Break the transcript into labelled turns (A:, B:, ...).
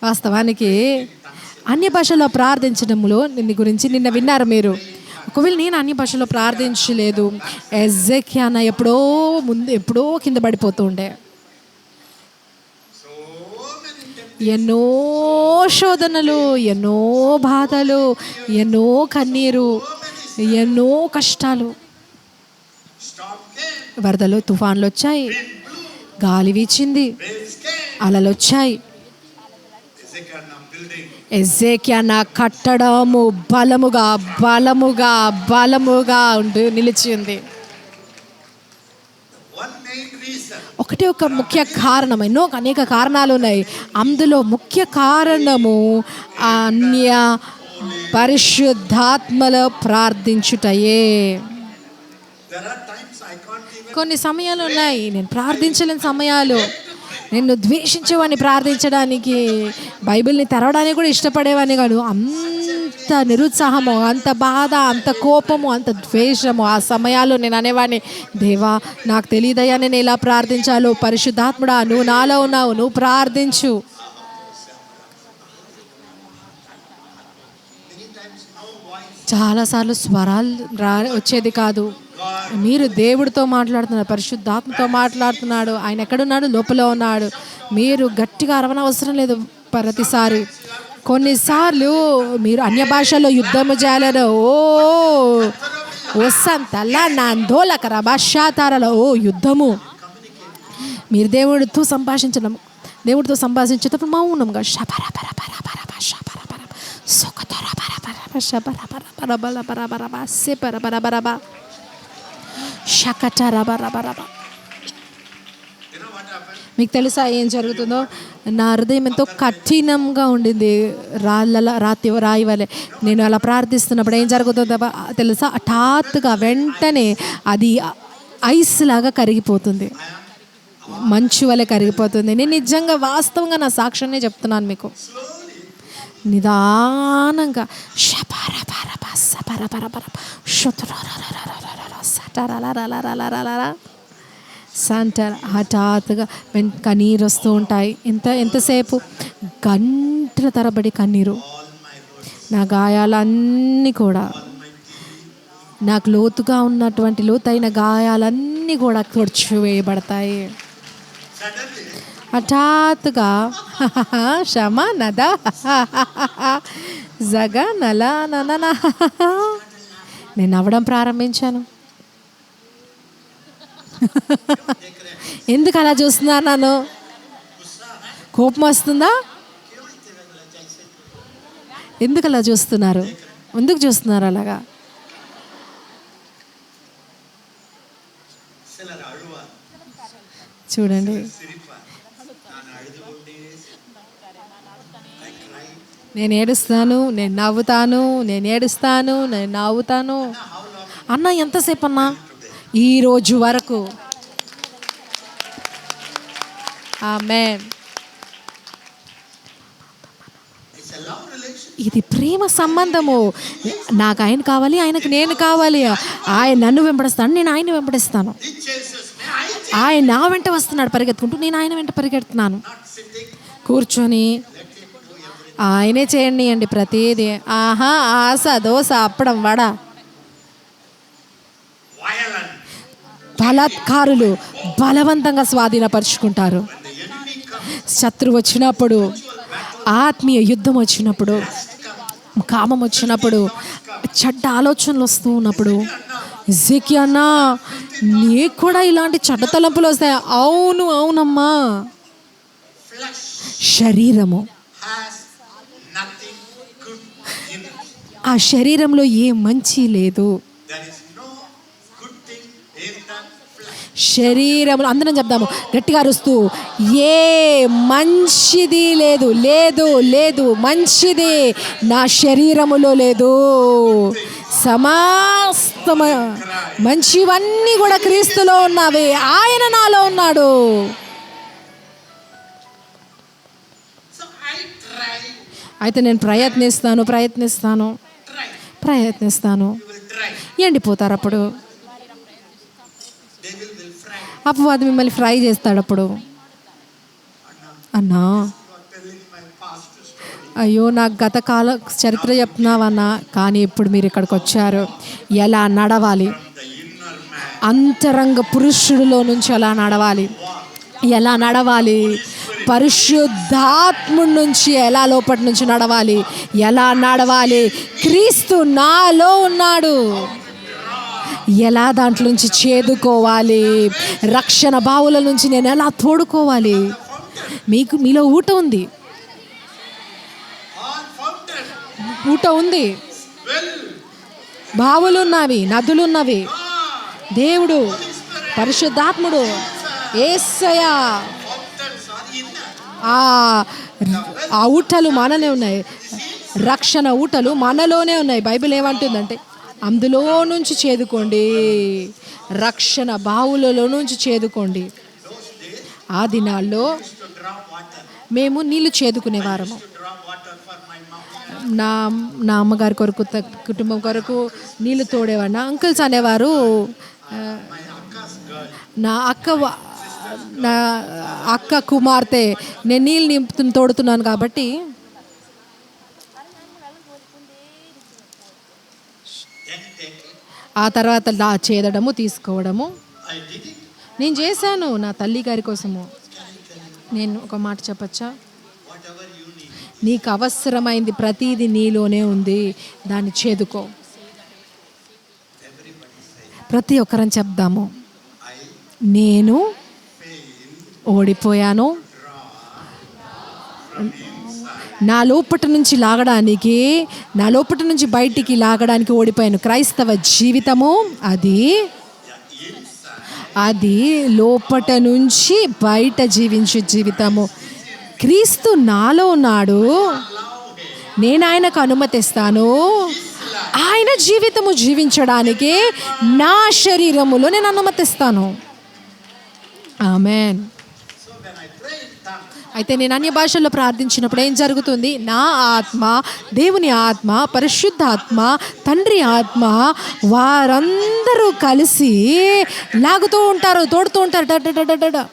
A: వాస్తవానికి అన్య భాషలో ప్రార్థించడంలో నిన్న విన్నారు మీరు. ఒకవేళ నేను అన్య భాషలో ప్రార్థించలేదు, ఎజ్జేకియా ఎప్పుడో కింద పడిపోతూ ఉండే. ఎన్నో శోధనలు, ఎన్నో బాధలు, ఎన్నో కన్నీరు, ఎన్నో కష్టాలు. వరదలు, తుఫాన్లు వచ్చాయి, గాలి వీచింది, అలలు వచ్చాయి. ఎజ్జేకియా నా కట్టడము బలముగా బలముగా బలముగా నిలిచి ఉంది. ఒకటే ఒక ముఖ్య కారణం, అనేక కారణాలు ఉన్నాయి. అందులో ముఖ్య కారణము అన్య పరిశుద్ధాత్మలో ప్రార్థించుటయే. కొన్ని సమయాలు ఉన్నాయి నేను ప్రార్థించలేని సమయాలు. నిన్ను ద్వేషించేవాడిని ప్రార్థించడానికి, బైబిల్ని తెరవడానికి కూడా ఇష్టపడేవాడిని కాదు. అంత నిరుత్సాహము, అంత బాధ, అంత కోపము, అంత ద్వేషము. ఆ సమయాల్లో నేను అనేవాడిని, దేవా నాకు తెలియదయ్యా నేను ఎలా ప్రార్థించాలో, పరిశుద్ధాత్ముడా నువ్వు నాలో ఉన్నావు, నువ్వు ప్రార్థించు. చాలాసార్లు స్వరాలు వచ్చేది కాదు. మీరు దేవుడితో మాట్లాడుతున్నారు, పరిశుద్ధాత్మతో మాట్లాడుతున్నాడు. ఆయన ఎక్కడున్నాడు? లోపల ఉన్నాడు. మీరు గట్టిగా అరవనవసరం లేదు ప్రతిసారి. కొన్నిసార్లు మీరు అన్య భాషలో యుద్ధము చేయాలని వసంతల్లా నాందోలకర భాషాతారలో యుద్ధము. మీరు దేవుడితో సంభాషించేటప్పుడు మౌనంగా మీకు తెలుసా ఏం జరుగుతుందో? నా హృదయం ఎంతో కఠినంగా ఉండింది, రాయి వలె. నేను అలా ప్రార్థిస్తున్నప్పుడు ఏం జరుగుతుందో తెలుసా? హఠాత్తుగా వెంటనే అది ఐస్ లాగా కరిగిపోతుంది, మంచు వలె కరిగిపోతుంది. నేను నిజంగా వాస్తవంగా నా సాక్ష్యాన్ని చెప్తున్నాను మీకు. నిదానంగా హఠాత్తుగా కన్నీరు వస్తూ ఉంటాయి. ఎంతసేపు? గంటల తరబడి కన్నీరు. నా గాయాలన్నీ కూడా, నాకు లోతైన గాయాలన్నీ కూడా తుడిచివేయబడతాయి. హఠాత్తుగా క్షమా నదా జగ నలా నన నేను నవ్వడం ప్రారంభించాను. ఎందుకు అలా చూస్తున్నారు? నన్ను కోపం వస్తుందా? ఎందుకు అలా చూస్తున్నారు? ఎందుకు చూస్తున్నారు అలాగా? చూడండి, నేను ఏడుస్తాను, నేను నవ్వుతాను, నేను ఏడుస్తాను, నేను నవ్వుతాను. అన్న ఎంతసేపు అన్నా? ఈరోజు వరకు. ఆమేన్. ఇది ప్రేమ సంబంధము. నాకు ఆయన కావాలి, ఆయనకు నేను కావాలి. ఆయన నన్ను వెంబడిస్తాను, నేను ఆయన వెంబడిస్తాను. ఆయన నా వెంట వస్తున్నాడు పరిగెత్తుకుంటూ, నేను ఆయన వెంట పరిగెడుతున్నాను. కూర్చొని ఆయనే చేయండి ప్రతిదీ. ఆశ, దోశ, అప్పడం, వడ. బలాత్కారులు బలవంతంగా స్వాధీనపరుచుకుంటారు. శత్రువు వచ్చినప్పుడు, ఆత్మీయ యుద్ధం వచ్చినప్పుడు, కామం వచ్చినప్పుడు, చెడ్డ ఆలోచనలు వస్తూ ఉన్నప్పుడు, ఎజ్జేకియా అన్నా నీకు కూడా ఇలాంటి చెడ్డ తలంపులు వస్తాయి. అవునమ్మా. శరీరము, ఆ శరీరంలో ఏ మంచి లేదు. శరీరంలో అందరం చెప్దాము గట్టిగా అరుస్తూ, ఏ మంచిది లేదు, లేదు లేదు మంచిది నా శరీరములో లేదు. సమస్త మంచివన్నీ కూడా క్రీస్తులో ఉన్నవి, ఆయన నాలో ఉన్నాడు. అయితే నేను ప్రయత్నిస్తాను. ఎండిపోతారు. అప్పుడు అపవాది మిమ్మల్ని ఫ్రై చేస్తాడు. అప్పుడు అన్నా అయ్యో నాకు గత కాల చరిత్ర చెప్తున్నావన్నా, కానీ ఇప్పుడు మీరు ఇక్కడికి వచ్చారు. ఎలా నడవాలి, అంతరంగ పురుషుడిలో నుంచి ఎలా నడవాలి, ఎలా నడవాలి, పరిశుద్ధాత్ముడి నుంచి ఎలా లోపటి నుంచి నడవాలి, ఎలా నడవాలి, క్రీస్తు నాలో ఉన్నాడు, ఎలా దాంట్లో నుంచి చేదుకోవాలి, రక్షణ బావుల నుంచి నేను ఎలా తోడుకోవాలి. మీలో ఊట ఉంది, ఊట ఉంది, బావులు ఉన్నవి, నదులు ఉన్నవి. దేవుడు పరిశుద్ధాత్ముడు యేసయ్య ఆ ఊటలు మననే ఉన్నాయి, రక్షణ ఊటలు మనలోనే ఉన్నాయి. బైబిల్ ఏమంటుందంటే అందులో నుంచి చేదుకోండి, రక్షణ బావులలో నుంచి చేదుకోండి. ఆ దినాల్లో మేము నీళ్లు చేదుకునేవారము. నా అమ్మగారి కొరకు, కుటుంబం కొరకు నీళ్లు తోడేవారు. నా అంకుల్స్ అనేవారు, నా అక్క కుమార్తె నేను నీళ్ళు తోడుతున్నాను కాబట్టి ఆ తర్వాత చేదడము తీసుకోవడము నేను చేశాను నా తల్లి గారి కోసము. నేను ఒక మాట చెప్పచ్చా, నీకు అవసరమైంది ప్రతిదీ నీలోనే ఉంది, దాన్ని చేదుకో. ప్రతి ఒక్కరని చెప్దాము, నేను ఓడిపోయాను, నా లోపటి నుంచి లాగడానికి, నా లోపటి నుంచి బయటికి లాగడానికి ఓడిపోయాను. క్రైస్తవ జీవితము అది లోపట నుంచి బయట జీవించే జీవితము. క్రీస్తు నాలో ఉన్నాడు, నేను ఆయనకు అనుమతిస్తాను ఆయన జీవితము జీవించడానికి నా శరీరములో నేను అనుమతిస్తాను. ఆమేన్. అయితే నేను అన్య భాషల్లో ప్రార్థించినప్పుడు ఏం జరుగుతుంది? నా ఆత్మ, దేవుని ఆత్మ, పరిశుద్ధాత్మ, తండ్రి ఆత్మ వారందరూ కలిసి లాగుతూ ఉంటారు, తోడుతూ ఉంటారు.